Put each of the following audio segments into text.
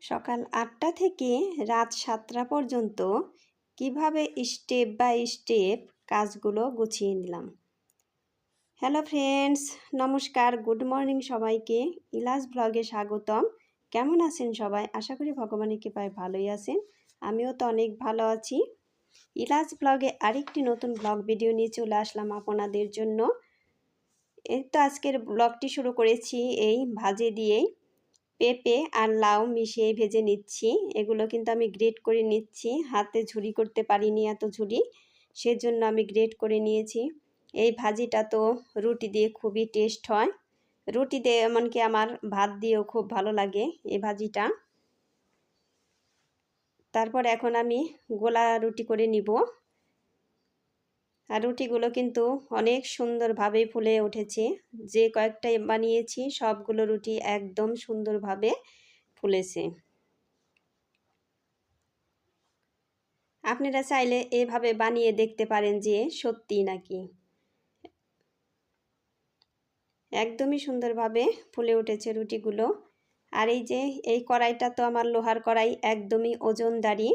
সকাল ৮টা থেকে রাত ৭টা পর্যন্ত কিভাবে স্টেপ বাই স্টেপ কাজগুলো গুছিয়ে নিলাম। হ্যালো ফ্রেন্ডস, নমস্কার, গুড মর্নিং সবাইকে। ইলাস ব্লগে স্বাগতম। কেমন আছেন সবাই? আশা করি ভগবানের কৃপায় ভালোই আছেন। আমিও তো অনেক ভালো আছি। ইলাস ব্লগে আরেকটি নতুন ব্লগ ভিডিও নিয়ে চলে আসলাম আপনাদের জন্য। এই তো আজকের ব্লগটি শুরু করেছি এই ভাজি দিয়েই। পেঁপে আর লাউ মিশিয়ে ভেজে নিচ্ছি। এগুলো কিন্তু আমি গ্রেট করে নিচ্ছি, হাতে ঝুরি করতে পারিনি এত ঝুরি, সেজন্য আমি গ্রেট করে নিয়েছি। এই ভাজিটা তো রুটি দিয়ে খুবই টেস্ট হয়, রুটি দিয়ে এমনকি আমার ভাত দিয়েও খুব ভালো লাগে এই ভাজিটা। তারপর এখন আমি গোলা রুটি করে নিব। আর রুটিগুলো কিন্তু অনেক সুন্দরভাবে ফুলে উঠেছে। যে কয়েকটা বানিয়েছি সবগুলো রুটি একদম সুন্দরভাবে ফুলেছে। আপনারা চাইলে এভাবে বানিয়ে দেখতে পারেন যে সত্যি নাকি। একদমই সুন্দরভাবে ফুলে উঠেছে রুটিগুলো। আর এই যে এই কড়াইটা তো আমার লোহার কড়াই, একদমই ওজনদারি।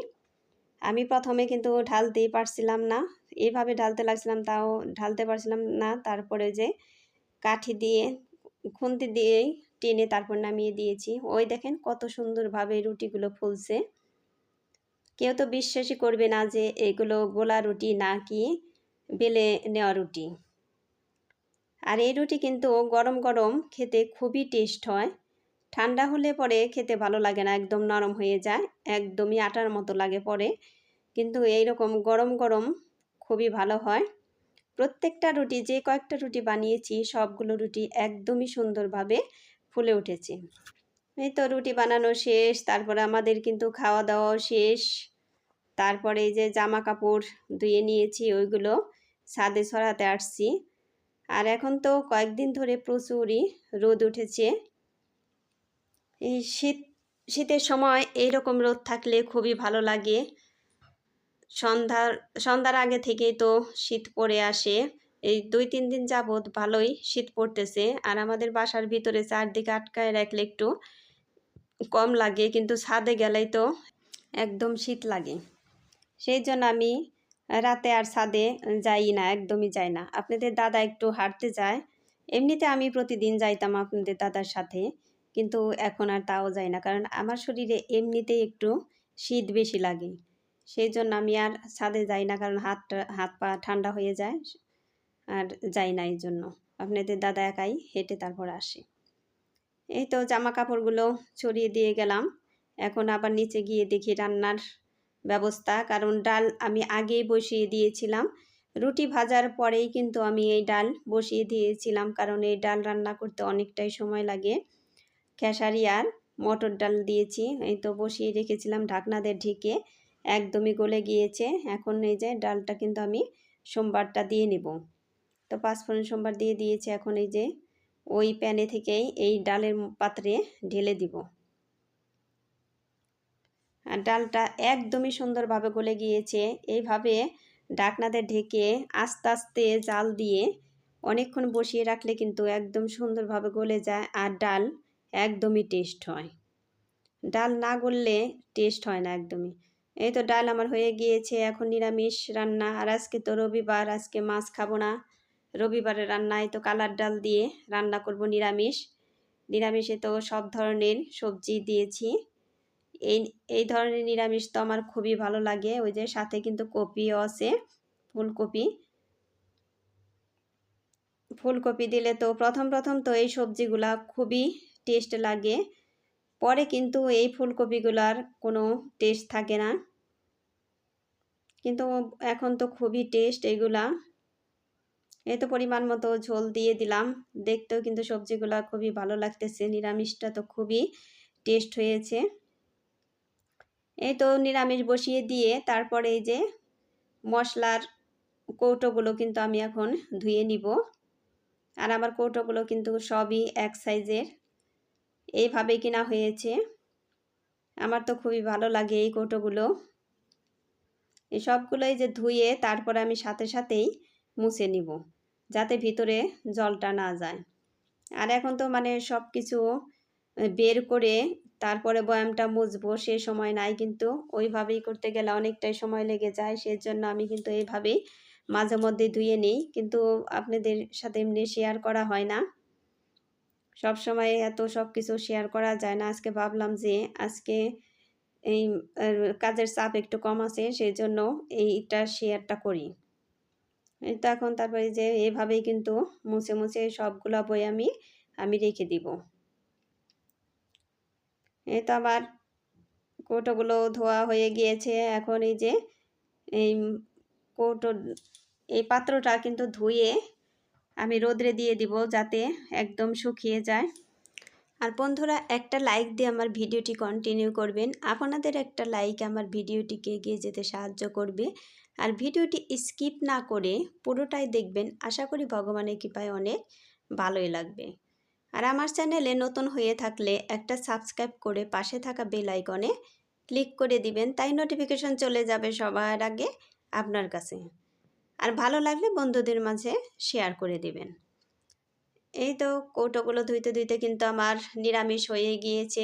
আমি প্রথমে কিন্তু ঢালতেই পারছিলাম না, এইভাবে ঢালতে লাগছিলাম তাও ঢালতে পারছিলাম না। তারপরে যে কাঠি দিয়ে খুন্তি দিয়েই টেনে তারপর নামিয়ে দিয়েছি। ওই দেখেন কত সুন্দরভাবে রুটিগুলো ফুলছে। কেউ তো বিশ্বাসই করবে না যে এগুলো গোলা রুটি নাকি বেলে নেওয়া রুটি। আর এই রুটি কিন্তু গরম গরম খেতে খুবই টেস্ট হয়। ঠান্ডা হলে পরে খেতে ভালো লাগে না, একদম নরম হয়ে যায়, একদমই আটার মতো লাগে পরে। কিন্তু এইরকম গরম গরম খুবই ভালো হয়। প্রত্যেকটা রুটি, যে কয়েকটা রুটি বানিয়েছি সবগুলো রুটি একদমই সুন্দরভাবে ফুলে উঠেছে। এই তো রুটি বানানো শেষ, তারপরে আমাদের কিন্তু খাওয়া দাওয়াও শেষ। তারপরে এই যে জামা কাপড় ধুয়ে নিয়েছি, ওইগুলো ছাদে ছড়াতে আসছি। আর এখন তো কয়েকদিন ধরে প্রচুরই রোদ উঠেছে। এই শীতের সময় এইরকম রোদ থাকলে খুবই ভালো লাগে। সন্ধ্যার আগে থেকেই তো শীত পড়ে আসে। এই 2-3 দিন যাবৎ ভালোই শীত পড়তেছে। আর আমাদের বাসার ভিতরে চারদিকে আটকায় রাখলে একটু কম লাগে, কিন্তু ছাদে গেলেই তো একদম শীত লাগে। সেই জন্য আমি রাতে আর ছাদে যাই না, একদমই যাই না। আপনাদের দাদা একটু হাঁটতে যায়, এমনিতে আমি প্রতিদিন যাইতাম আপনাদের দাদার সাথে, কিন্তু এখন আর তাও যাই না, কারণ আমার শরীরে এমনিতেই একটু শীত বেশি লাগে। সেই জন্য আমি আর ছাদে যাই না, কারণ হাত পা ঠান্ডা হয়ে যায়। আর যাই না এই জন্য। আপনাদের দাদা একাই হেঁটে তারপর আসে। এই তো জামা কাপড়গুলো ছড়িয়ে দিয়ে গেলাম। এখন আবার নিচে গিয়ে দেখি রান্নার ব্যবস্থা, কারণ ডাল আমি আগেই বসিয়ে দিয়েছিলাম। রুটি ভাজার পরেই কিন্তু আমি এই ডাল বসিয়ে দিয়েছিলাম, কারণ এই ডাল রান্না করতে অনেকটাই সময় লাগে। খেসারি আর মটর ডাল দিয়েছি, এই তো বসিয়ে রেখেছিলাম ঢাকনা দিয়ে ঢেকে, একদমই গলে গিয়েছে। এখন এই যে ডালটা কিন্তু আমি সোমবারটা দিয়ে নেব। তো 5 ফোড়ন সোমবার দিয়ে দিয়েছি। এখন এই যে ওই প্যানে থেকেই এই ডালের পাত্রে ঢেলে দিব। আর ডালটা একদমই সুন্দরভাবে গলে গিয়েছে। এইভাবে ঢাকনাতে ঢেকে আস্তে আস্তে জাল দিয়ে অনেকক্ষণ বসিয়ে রাখলে কিন্তু একদম সুন্দরভাবে গলে যায়, আর ডাল একদমই টেস্ট হয়। ডাল না গললে টেস্ট হয় না একদমই। এই তো ডাল আমার হয়ে গিয়েছে। এখন নিরামিষ রান্না, আর আজকে তো রবিবার, আজকে মাছ খাবো না। রবিবারের রান্নায় তো কালার ডাল দিয়ে রান্না করব নিরামিষ। নিরামিষে তো সব ধরনের সবজি দিয়েছি। এই এই ধরনের নিরামিষ তো আমার খুবই ভালো লাগে। ওই যে সাথে কিন্তু কপিও আছে, ফুলকপি। ফুলকপি দিলে তো প্রথম তো এই সবজিগুলা খুবই টেস্ট লাগে, পরে কিন্তু এই ফুলকপিগুলার কোনো টেস্ট থাকে না। কিন্তু এখন তো খুবই টেস্ট এগুলা। এই তো পরিমাণ মতো ঝোল দিয়ে দিলাম। দেখতেও কিন্তু সবজিগুলা খুবই ভালো লাগতেছে। নিরামিষটা তো খুবই টেস্ট হয়েছে। এই তো নিরামিষ বসিয়ে দিয়ে তারপরে এই যে মশলার কৌটোগুলো কিন্তু আমি এখন ধুয়ে নিব। আর আমার কৌটোগুলো কিন্তু সবই এক সাইজের, এইভাবে কিনা হয়েছে। আমার তো খুবই ভালো লাগে এই কৌটোগুলো। এই সবগুলোই যে ধুয়ে তারপর আমি সাথে সাথেই মুছে নিব, যাতে ভিতরে জলটা না যায়। আর এখন তো মানে সব কিছু বের করে তারপরে বয়ামটা মুছবো, সে সময় নাই, কিন্তু ওইভাবেই করতে গেলে অনেকটাই সময় লেগে যায়। সেজন্য আমি কিন্তু এইভাবেই মাঝে মধ্যে ধুয়ে নিই, কিন্তু আপনাদের সাথে এমনি শেয়ার করা হয় না। সব সময় এত সব কিছু শেয়ার করা যায় না। আজকে ভাবলাম যে আজকে এই কাজের চাপ একটু কম আছে, সেই জন্য এইটা শেয়ারটা করি। এই তো এখন তারপরে যে এভাবেই কিন্তু মুছে মুছে সবগুলা বয়ামই আমি রেখে দিব। এই তো আবার কৌটোগুলো ধোয়া হয়ে গিয়েছে। এখন এই যে এই কৌটো, এই পাত্রটা কিন্তু ধুয়ে আমি রোদ্রে দিয়ে দিব যাতে একদম শুকিয়ে যায়। আর বন্ধুরা, একটা লাইক দিয়ে আমার ভিডিওটি কন্টিনিউ করবেন। আপনাদের একটা লাইক আমার ভিডিওটিকে এগিয়ে যেতে সাহায্য করবে। আর ভিডিওটি স্কিপ না করে পুরোটাই দেখবেন। আশা করি ভগবানের কৃপায় অনেক ভালোই লাগবে। আর আমার চ্যানেলে নতুন হয়ে থাকলে একটা সাবস্ক্রাইব করে পাশে থাকা বেল আইকনে ক্লিক করে দিবেন, তাই নোটিফিকেশন চলে যাবে সবার আগে আপনার কাছে। আর ভালো লাগলে বন্ধুদের মাঝে শেয়ার করে দিবেন। এই তো কৌটোগুলো ধুইতে ধুইতে কিন্তু আমার নিরামিষ হয়ে গিয়েছে।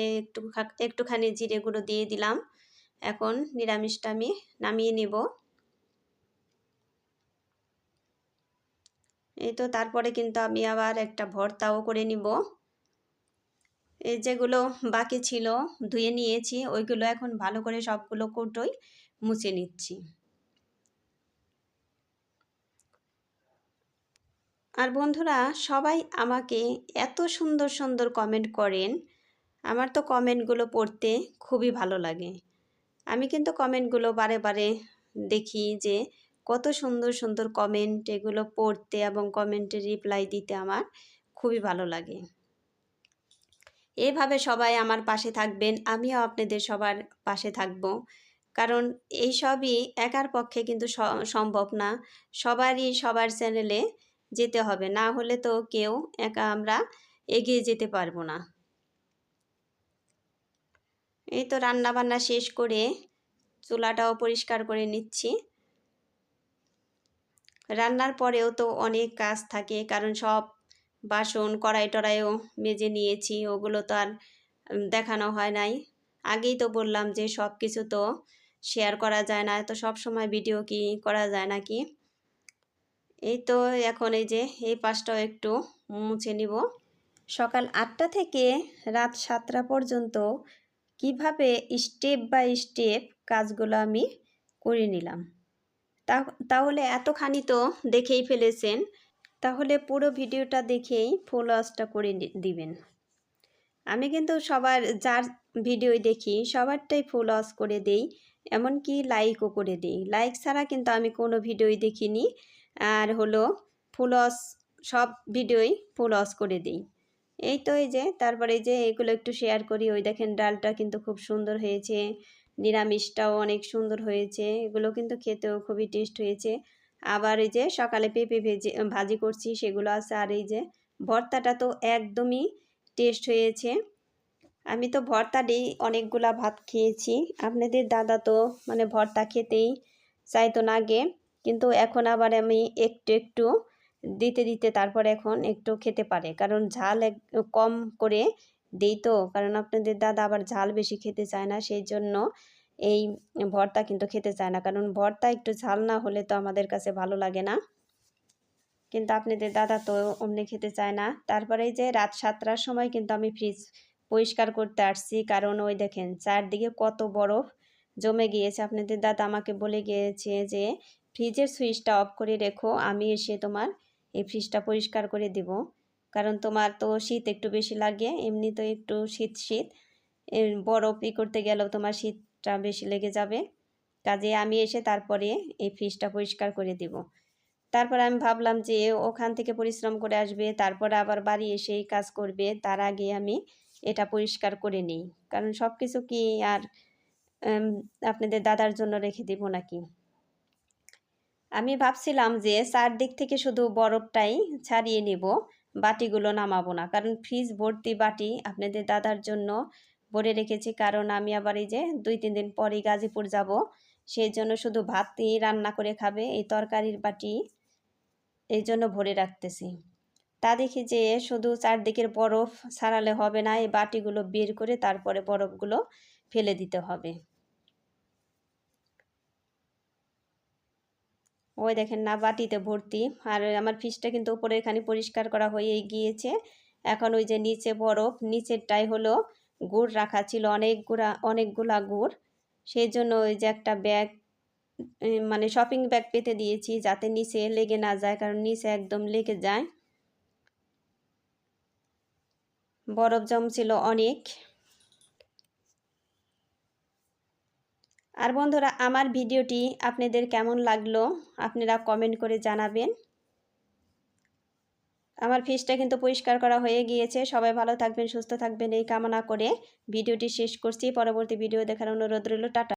একটুখানি জিরে গুঁড়ো দিয়ে দিলাম। এখন নিরামিষটা আমি নামিয়ে নেব। এই তো তারপরে কিন্তু আমি আবার একটা ভর্তাও করে নিব। এই যেগুলো বাকি ছিল ধুয়ে নিয়েছি, ওইগুলো এখন ভালো করে সবগুলো কৌটোই মুছে নিচ্ছি। আর বন্ধুরা, সবাই আমাকে এত সুন্দর সুন্দর কমেন্ট করেন, আমার তো কমেন্টগুলো পড়তে খুবই ভালো লাগে। আমি কিন্তু কমেন্টগুলো বারে বারে দেখি যে কত সুন্দর সুন্দর কমেন্ট, এগুলো পড়তে এবং কমেন্টে রিপ্লাই দিতে আমার খুবই ভালো লাগে। এভাবে সবাই আমার পাশে থাকবেন, আমিও আপনাদের সবার পাশে থাকব। কারণ এই সবই একার পক্ষে কিন্তু সম্ভব না। সবারই সবার চ্যানেলে যেতে হবে, না হলে তো কেউ একা আমরা এগিয়ে যেতে পারবো না। এই তো রান্না বান্না শেষ করে চুলাটাও পরিষ্কার করে নিচ্ছি। রান্নার পরেও তো অনেক কাজ থাকে, কারণ সব বাসন কড়াই টড়াইও মেজে নিয়েছি, ওগুলো তো আর দেখানো হয় নাই। আগেই তো বললাম যে সব কিছু তো শেয়ার করা যায় না, তো সব সময় ভিডিও কি করা যায় নাকি। এই তো এখন এই যে এই পাশটাও একটু মুছে নিব। সকাল 8টা থেকে রাত 7টা পর্যন্ত কিভাবে স্টেপ বাই স্টেপ কাজগুলো আমি করে নিলাম। তাহলে এতখানি তো দেখেই ফেলেছেন, তাহলে পুরো ভিডিওটা দেখেই ফুল ওয়াচটা করে দিবেন। আমি কিন্তু সবার যার ভিডিও দেখি সবারটাই ফুল ওয়াচ করে দেই, এমনকি লাইকও করে দিই। লাইক ছাড়া কিন্তু আমি কোনো ভিডিওই দেখিনি। আর হলো ফুল ওয়াচ, সব ভিডিওই ফুল ওয়াচ করে দিই। এই তো এই যে তারপরে এই যে এগুলো একটু শেয়ার করি। ওই দেখেন ডালটা কিন্তু খুব সুন্দর হয়েছে, নিরামিষটাও অনেক সুন্দর হয়েছে, এগুলো কিন্তু খেতেও খুবই টেস্ট হয়েছে। আবার এই যে সকালে পেঁপে ভাজি করছি, সেগুলো আছে। আর এই যে ভর্তাটা তো একদমই টেস্ট হয়েছে। আমি তো ভর্তা দিয়েই অনেকগুলা ভাত খেয়েছি। আপনাদের দাদা তো মানে ভর্তা খেতেই চাইতো না আগে, কিন্তু এখন আবার আমি একটু একটু দিতে দিতে তারপর এখন একটু খেতে পারে, কারণ ঝাল কম করে দিই তো, কারণ আপনাদের দাদা আবার ঝাল বেশি খেতে চায় না, সেই জন্য এই ভর্তা কিন্তু খেতে চায় না, কারণ ভর্তা একটু ঝাল না হলে তো আমাদের কাছে ভালো লাগে না। কিন্তু আপনাদের দাদা তো অমনি খেতে চায় না। তারপরে এই যে রাত 7টার সময় কিন্তু আমি ফ্রিজ পরিষ্কার করতে আসছি, কারণ ওই দেখেন চারদিকে কত বরফ জমে গিয়েছে। আপনাদের দাদা আমাকে বলে গিয়েছে যে ফ্রিজের সুইচটা অফ করে রেখো, আমি এসে তোমার এই ফ্রিজটা পরিষ্কার করে দিব, কারণ তোমার তো শীত একটু বেশি লাগে, এমনি তো একটু শীত শীত, বরফ করতে গেলেও তোমার শীতটা বেশি লেগে যাবে, কাজে আমি এসে তারপরে এই ফ্রিজটা পরিষ্কার করে দিব। তারপর আমি ভাবলাম যে ওখান থেকে পরিশ্রম করে আসবে, তারপরে আবার বাড়ি এসেই কাজ করবে, তার আগে আমি এটা পরিষ্কার করে নিই, কারণ সব কিছু কি আর আপনাদের দাদার জন্য রেখে দিব নাকি। আমি ভাবছিলাম যে চারদিক থেকে শুধু বরফটাই ছাড়িয়ে নেব, বাটিগুলো নামাবো না, কারণ ফ্রিজ ভর্তি বাটি আপনাদের দাদার জন্য ভরে রেখেছি, কারণ আমি আবার এই যে 2-3 দিন পরেই গাজীপুর যাব, সেই জন্য শুধু ভাতই রান্না করে খাবে, এই তরকারির বাটি এই জন্য ভরে রাখতেছি। তা দেখি যে শুধু চারদিকের বরফ ছাড়ালে হবে না, এই বাটিগুলো বের করে তারপরে বরফগুলো ফেলে দিতে হবে। ওই দেখেন না, বাটিতে ভর্তি। আর আমার ফিশটা কিন্তু উপরের খানি পরিষ্কার করা হয়ে গিয়েছে। এখন ওই যে নিচে বরফ, নিচেরটাই হলো গুড় রাখা ছিল, অনেকগুলা গুড়। সেই জন্য ওই যে একটা ব্যাগ, মানে শপিং ব্যাগ পেতে দিয়েছি যাতে নিচে লেগে না যায়, কারণ নিচে একদম লেগে যায়, বরফ জমছিল অনেক। আর বন্ধুরা, আমার ভিডিওটি আপনাদের কেমন লাগলো আপনারা কমেন্ট করে জানাবেন। আমার ফিশটা কিন্তু পরিষ্কার করা হয়ে গিয়েছে। সবাই ভালো থাকবেন, সুস্থ থাকবেন এই কামনা করে ভিডিওটি শেষ করছি। পরবর্তী ভিডিও দেখার অনুরোধ রইল। টাটা।